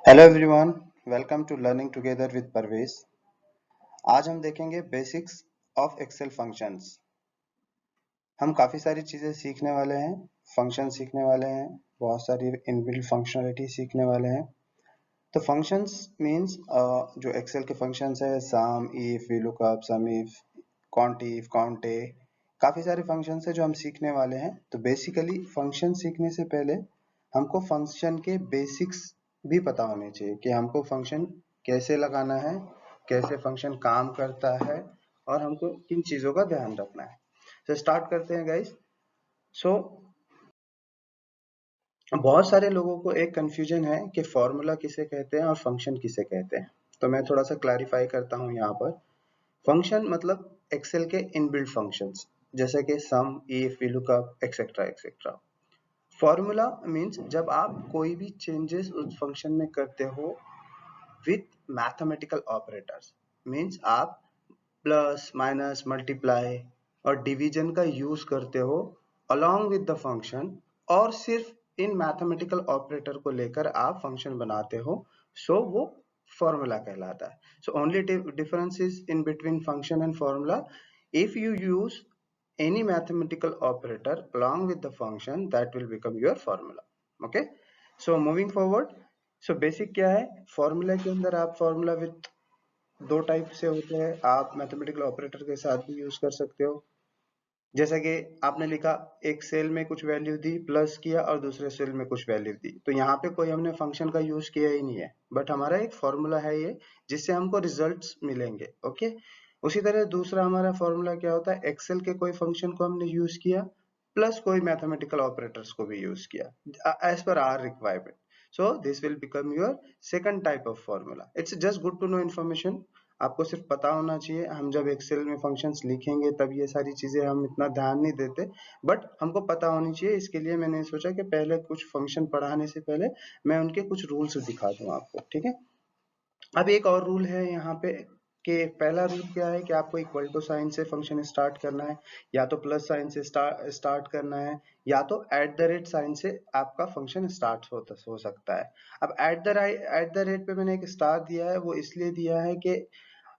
Hello everyone, welcome to learning together with Parvez. आज हम देखेंगे बेसिक्स ऑफ एक्सेल फंक्शंस। हम काफ़ी सारी चीज़ें सीखने वाले हैं, फंक्शन सीखने वाले हैं, बहुत सारी इनबिल्ट फंक्शनलिटी सीखने वाले हैं। तो फंक्शंस मींस जो एक्सेल के फंक्शंस है, सम, इफ, वीलुकअप, सम इफ, कॉन्टिफ, काउंटे, काफ़ी सारे फंक्शंस है जो हम सीखने वाले हैं। तो बेसिकली फंक्शन सीखने से पहले हमको फंक्शन के बेसिक्स भी पता होने चाहिए कि हमको फंक्शन कैसे लगाना है, कैसे फंक्शन काम करता है और हमको किन चीज़ों का ध्यान रखना है। तो स्टार्ट करते हैं गाइस। सो बहुत सारे लोगों को एक कंफ्यूजन है कि फॉर्मूला किसे कहते हैं और फंक्शन किसे कहते हैं। तो मैं थोड़ा सा क्लैरिफाई करता हूँ यहाँ पर। फंक्शन मतलब एक्सेल के इनबिल्ट फंक्शंस, जैसे कि sum, if, VLOOKUP, etcetera etcetera. Formula means जब आप कोई भी चेंजेस उस फंक्शन में करते हो विथ मैथमेटिकल ऑपरेटर्स, मींस आप प्लस, माइनस, मल्टीप्लाई और डिवीजन का यूज करते हो अलोंग विद द फंक्शन, और सिर्फ इन मैथमेटिकल ऑपरेटर को लेकर आप फंक्शन बनाते हो, सो वो फॉर्मूला कहलाता है। So only difference is in between function and formula, if you use any mathematical operator along with the function, that will become your formula. Okay, so moving forward, so basic क्या है, formula के अंदर आप formula with दो type से होते हैं, आप मैथमेटिकल ऑपरेटर के साथ भी यूज कर सकते हो। जैसा कि आपने लिखा, एक सेल में कुछ वैल्यू दी, प्लस किया, और दूसरे सेल में कुछ वैल्यू दी, तो यहाँ पे कोई हमने फंक्शन का यूज किया ही नहीं है, बट हमारा एक फॉर्मूला है ये, जिससे हमको रिजल्ट्स मिलेंगे। ओके, उसी तरह दूसरा हमारा फॉर्मूला क्या होता है, एक्सेल के कोई फंक्शन को हमने यूज किया प्लस कोई मैथमेटिकल ऑपरेटर्स को भी यूज किया as per our requirement, so this will become your second type of formula. It's just good to know information. आपको सिर्फ पता होना चाहिए। हम जब एक्सेल में फंक्शंस लिखेंगे तब ये सारी चीजें हम इतना ध्यान नहीं देते, बट हमको पता होनी चाहिए। इसके लिए मैंने सोचा कि पहले कुछ फंक्शन पढ़ाने से पहले मैं उनके कुछ रूल्स दिखा दूं आपको, ठीक है। अब एक और रूल है यहाँ पे, कि पहला रूल क्या है कि आपको इक्वल टू साइन से फंक्शन स्टार्ट करना है, या तो प्लस साइन से स्टार्ट करना है, या तो एट द रेट साइन से आपका फंक्शन स्टार्ट हो सकता है। अब एट द रेट पे मैंने एक स्टार दिया है, वो इसलिए दिया है कि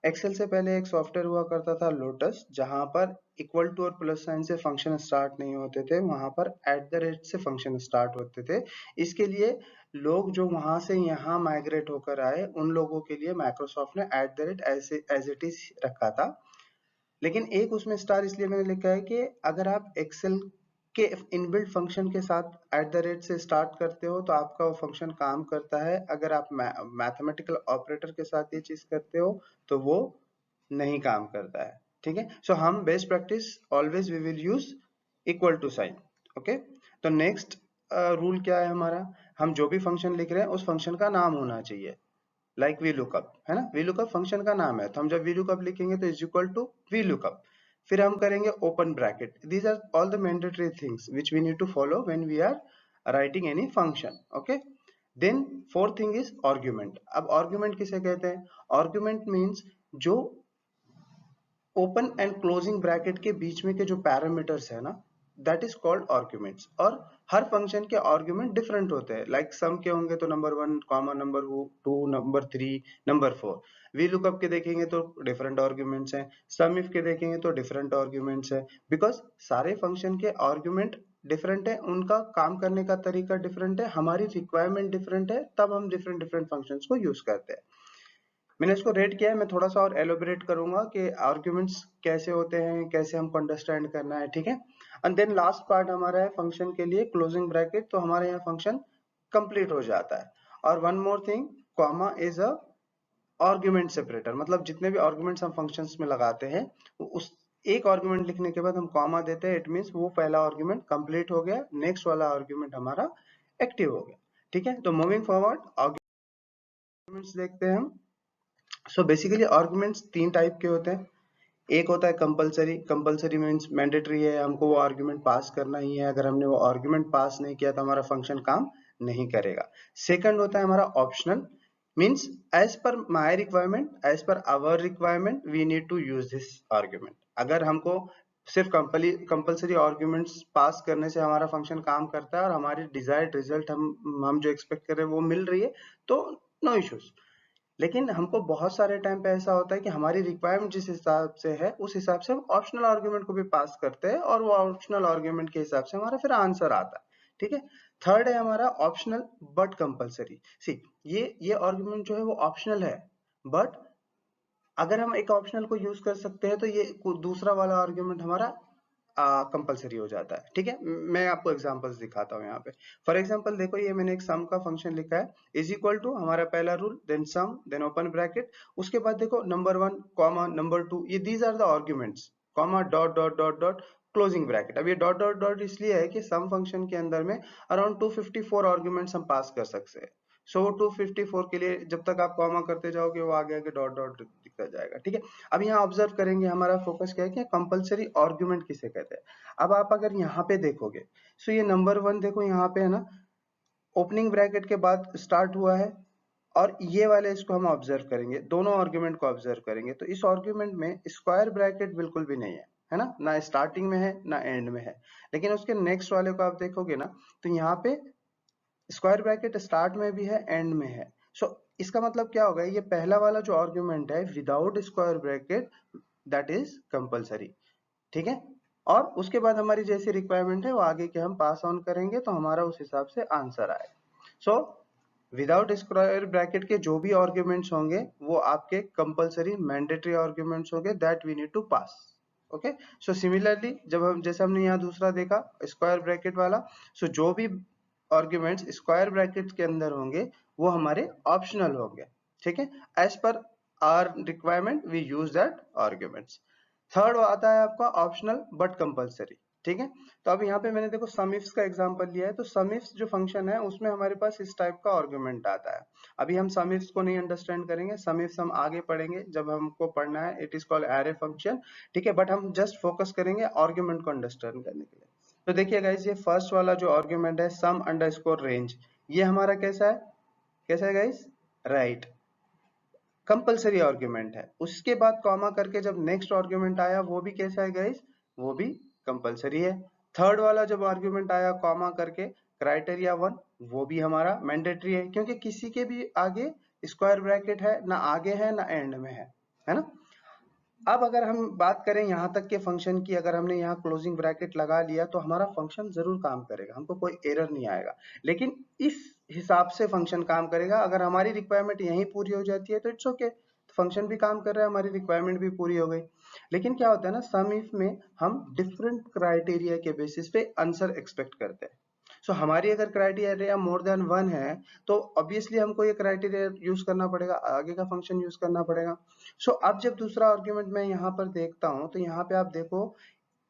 एक्सेल से पहले एक सॉफ्टवेयर हुआ करता था लोटस, जहां पर इक्वल टू और प्लस साइन से फंक्शन स्टार्ट नहीं होते थे, वहां पर एट द रेट से फंक्शन स्टार्ट होते थे। इसके लिए लोग जो वहां से यहाँ माइग्रेट होकर आए, उन लोगों के लिए माइक्रोसॉफ्ट ने एट द रेट ऐसे एज इट इज रखा था। लेकिन एक उसमें स्टार इसलिए मैंने लिखा है कि अगर आप एक्सेल के इनबिल्ट फंक्शन के साथ एट द रेट से स्टार्ट करते हो तो आपका वो फंक्शन काम करता है। अगर आप मैथमेटिकल ऑपरेटर के साथ ये चीज करते हो तो वो नहीं काम करता है, ठीक है। सो हम best practice always we will use equal to sign. Okay, तो नेक्स्ट रूल क्या है हमारा, हम जो भी फंक्शन लिख रहे हैं उस फंक्शन का नाम होना चाहिए। लाइक वी लुकअप है ना, वी लुकअप फंक्शन का नाम है, तो हम जब वी लुकअप लिखेंगे तो is equal to V lookup, फिर हम करेंगे open bracket. These are all the mandatory things which we need to follow when we are writing any function. Okay, then fourth thing is argument. अब argument किसे कहते हैं, argument means जो open and closing bracket के बीच में के जो पैरामीटर्स है ना, दैट इज कॉल्ड आर्ग्यूमेंट्स। और हर फंक्शन के आर्ग्यूमेंट डिफरेंट होते हैं। लाइक सम के होंगे तो number 1 comma number 2, number 3, number 4। V lookup के देखेंगे तो डिफरेंट आर्ग्यूमेंट्स हैं, सम इफ के देखेंगे तो डिफरेंट आर्ग्यूमेंट्स हैं, बिकॉज सारे फंक्शन के आर्ग्यूमेंट डिफरेंट है, उनका काम करने का तरीका डिफरेंट है, हमारी रिक्वायरमेंट डिफरेंट है, तब हम डिफरेंट डिफरेंट फंक्शंस को यूज करते हैं। मैंने इसको रेट किया है, मैं थोड़ा सा और एलोबरेट करूंगा कि आर्ग्यूमेंट्स कैसे होते हैं, कैसे हमको अंडरस्टैंड करना है, ठीक है। एंड देन लास्ट पार्ट हमारा है फंक्शन के लिए क्लोजिंग ब्रैकेट, तो हमारे यहाँ फंक्शन कंप्लीट हो जाता है। और one more thing, comma is a argument separator, मतलब जितने भी आर्ग्यूमेंट्स हम फंक्शंस में लगाते हैं, उस एक आर्ग्यूमेंट लिखने के बाद हम कॉमा देते हैं, इट मींस वो पहला आर्ग्यूमेंट कंप्लीट हो गया, नेक्स्ट वाला आर्ग्यूमेंट हमारा एक्टिव हो गया, ठीक है। तो मूविंग फॉरवर्ड आर्ग्यूमेंट्स देखते हैं हम। सो बेसिकली आर्गुमेंट्स तीन टाइप के होते हैं। एक होता है कंपलसरी, कंपलसरी मींस मैंडेटरी है, हमको वो आर्गुमेंट पास करना ही है, अगर हमने वो आर्गुमेंट पास नहीं किया तो हमारा फंक्शन काम नहीं करेगा। सेकंड होता है हमारा optional, means as per my requirement, as per our requirement we need to use this argument. अगर हमको सिर्फ कंपलसरी आर्गुमेंट्स पास करने से हमारा फंक्शन काम करता है और हमारी डिजायर्ड रिजल्ट हम जो एक्सपेक्ट कर रहे हैं वो मिल रही है, तो नो इश्यूज। लेकिन हमको बहुत सारे टाइम पे ऐसा होता है कि हमारी रिक्वायरमेंट जिस हिसाब से है उस हिसाब से हम ऑप्शनल आर्ग्यूमेंट को भी पास करते हैं और वो ऑप्शनल आर्ग्यूमेंट के हिसाब से हमारा फिर आंसर आता है। ठीक है, थर्ड है हमारा ऑप्शनल बट कंपलसरी। सी ये आर्ग्यूमेंट जो है वो ऑप्शनल है, बट अगर हम एक ऑप्शनल को यूज कर सकते हैं तो ये दूसरा वाला आर्ग्यूमेंट हमारा कंपलसरी हो जाता है। ठीक है, मैं आपको एग्जांपल्स दिखाता हूँ यहाँ पे। फॉर एग्जांपल देखो, ये मैंने एक सम का फंक्शन लिखा है, इज इक्वल टू हमारा पहला rule, then sum, then open bracket, उसके बाद देखो नंबर 1 कॉमा नंबर 2, ये these are the arguments, comma dot dot dot dot closing bracket. अब ये डॉट डॉट डॉट इसलिए है कि सम फंक्शन के अंदर में अराउंड 254 आर्ग्यूमेंट्स हम पास कर सकते हैं। सो 254 के लिए जब तक आप कॉमा करते जाओगे वो आगे आगे डॉट डॉट दिखता जाएगा। ठीक है, अब यहाँ ऑब्जर्व करेंगे हमारा फोकस क्या है कि कंपलसरी आर्ग्यूमेंट किसे कहते हैं। अब आप अगर यहाँ पे देखोगे, सो ये नंबर 1 देखो यहाँ पे है ना, ओपनिंग ब्रैकेट के बाद स्टार्ट हुआ है, और ये वाले इसको हम ऑब्जर्व करेंगे, दोनों आर्ग्यूमेंट को ऑब्जर्व करेंगे, तो इस आर्ग्यूमेंट में स्क्वायर ब्रैकेट बिल्कुल भी नहीं है ना, ना स्टार्टिंग में है ना एंड में है। लेकिन उसके नेक्स्ट वाले को आप देखोगे ना, तो यहाँ पे स्क्वायर ब्रैकेट स्टार्ट में भी है एंड में है। सो इसका मतलब क्या होगा, ये पहला वाला जो आर्ग्यूमेंट है without square bracket, that is compulsory. ठीक है, और उसके बाद हमारी जैसी रिक्वायरमेंट है वो आगे के हम पास ऑन करेंगे तो हमारा उस हिसाब से आंसर आए। सो विदाउट स्क्वायर ब्रैकेट के जो भी आर्ग्यूमेंट्स होंगे वो आपके कंपलसरी मैंडेटरी आर्ग्यूमेंट्स होंगे, that we need to pass. Okay, so similarly जब हम, जैसे हमने यहाँ दूसरा देखा स्क्वायर ब्रैकेट वाला, सो जो भी आर्ग्यूमेंट्स स्क्वायर ब्रैकेट के अंदर होंगे वो हमारे ऑप्शनल होंगे। ठीक है, as per our requirement we use that arguments. Third आता है आपका ऑप्शनल बट कंपलसरी। ठीक है, तो अब यहाँ पे मैंने देखो सम इफ्स का एग्जांपल लिया है, तो सम इफ्स जो फंक्शन है उसमें हमारे पास इस टाइप का आर्गुमेंट आता है। अभी हम सम इफ्स को नहीं अंडरस्टैंड करेंगे, सम इफ्स हम आगे पढ़ेंगे जब हमको पढ़ना है, it is called array function. ठीक है, बट हम जस्ट फोकस करेंगे आर्गुमेंट को अंडरस्टैंड करने के लिए। तो देखिए गाइज, ये फर्स्ट वाला जो आर्गुमेंट है सम अंडरस्कोर रेंज, ये हमारा कैसा है, कैसा है गाइज, राइट, कंपलसरी आर्गुमेंट है। उसके बाद कॉमा करके जब नेक्स्ट आर्गुमेंट आया वो भी कैसा है गाइस, वो भी कंपलसरी है। थर्ड वाला जब आर्गुमेंट आया कॉमा करके क्राइटेरिया 1, वो भी हमारा मैंडेटरी है, क्योंकि किसी के भी आगे स्क्वायर ब्रैकेट है ना, आगे है ना एंड में है ना। अब अगर हम बात करें यहाँ तक के फंक्शन की, अगर हमने यहाँ क्लोजिंग ब्रैकेट लगा लिया तो हमारा फंक्शन जरूर काम करेगा, हमको कोई एरर नहीं आएगा। लेकिन इस हिसाब से फंक्शन काम करेगा, अगर हमारी रिक्वायरमेंट यहीं पूरी हो जाती है तो इट्स ओके, फंक्शन भी काम कर रहा है, हमारी रिक्वायरमेंट भी पूरी हो गई। लेकिन क्या होता है ना, सम इफ में हम डिफरेंट क्राइटेरिया के बेसिस पे आंसर एक्सपेक्ट करते हैं। सो हमारी अगर क्राइटेरिया मोर देन 1 है तो ऑब्वियसली हमको ये क्राइटेरिया यूज करना पड़ेगा, आगे का फंक्शन यूज करना पड़ेगा। सो अब जब दूसरा आर्ग्यूमेंट मैं यहाँ पर देखता हूँ तो यहाँ पे आप देखो,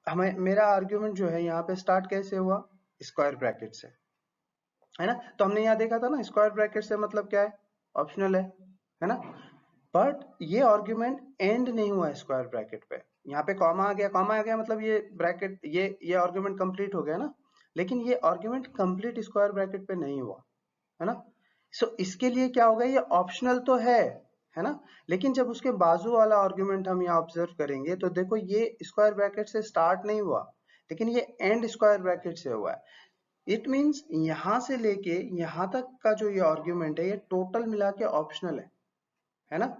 हमें मेरा आर्ग्यूमेंट जो है यहाँ पे स्टार्ट कैसे हुआ, स्क्वायर ब्रैकेट से, है ना। तो हमने यहाँ देखा था ना, स्क्वायर ब्रैकेट से मतलब क्या है, ऑप्शनल है ना। बट ये आर्ग्यूमेंट एंड नहीं हुआ स्क्वायर ब्रैकेट पे, यहाँ पे कॉमा आ गया, कॉमा आ गया मतलब ये ब्रैकेट, ये आर्ग्यूमेंट कंप्लीट हो गया ना। लेकिन ये आर्ग्यूमेंट कंप्लीट स्क्वायर ब्रैकेट पे नहीं हुआ, है ना। सो इसके लिए क्या होगा, ये ऑप्शनल तो है ना। लेकिन जब उसके बाजू वाला आर्ग्यूमेंट हम यहाँ ऑब्जर्व करेंगे तो देखो ये स्क्वायर ब्रैकेट से स्टार्ट नहीं हुआ, लेकिन ये एंड स्क्वायर ब्रैकेट से हुआ है। इट मींस यहां से लेके यहां तक का जो ये आर्ग्यूमेंट है ये टोटल मिला के ऑप्शनल है ना।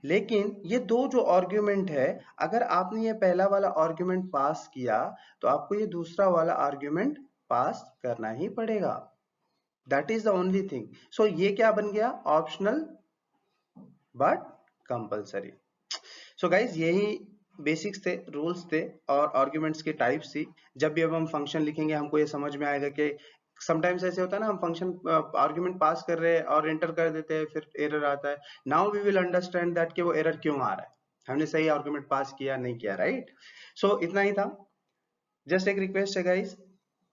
लेकिन ये दो जो आर्ग्यूमेंट है, अगर आपने ये पहला वाला आर्ग्यूमेंट पास किया तो आपको ये दूसरा वाला आर्ग्यूमेंट पास करना ही पड़ेगा, that is the only thing. So ये क्या बन गया, optional but compulsory. So guys यही बेसिक्स थे, रूल्स थे और आर्ग्यूमेंट्स के टाइप्स थी। जब भी अब हम फंक्शन लिखेंगे हमको ये समझ में आएगा कि समटाइम्स ऐसे होता है ना, हम फंक्शन आर्ग्यूमेंट पास कर रहे हैं और एंटर कर देते हैं, फिर एरर आता है। Now we will understand that कि वो एरर क्यों आ रहा है, हमने सही आर्ग्यूमेंट पास किया नहीं किया, राइट। सो इतना ही था, जस्ट एक रिक्वेस्ट है गाइस,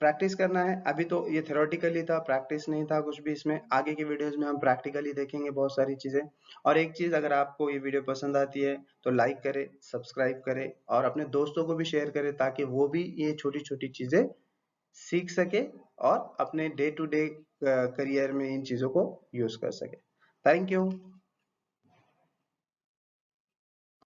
प्रैक्टिस करना है। अभी तो ये थ्योरेटिकली था, प्रैक्टिस नहीं था कुछ भी इसमें, आगे के वीडियोस में हम प्रैक्टिकली देखेंगे बहुत सारी चीजें। और एक चीज, अगर आपको ये वीडियो पसंद आती है तो लाइक करें, सब्सक्राइब करें और अपने दोस्तों को भी शेयर करें, ताकि वो भी ये छोटी छोटी चीजें सीख सके और अपने डे टू डे करियर में इन चीजों को यूज कर सके। Thank you.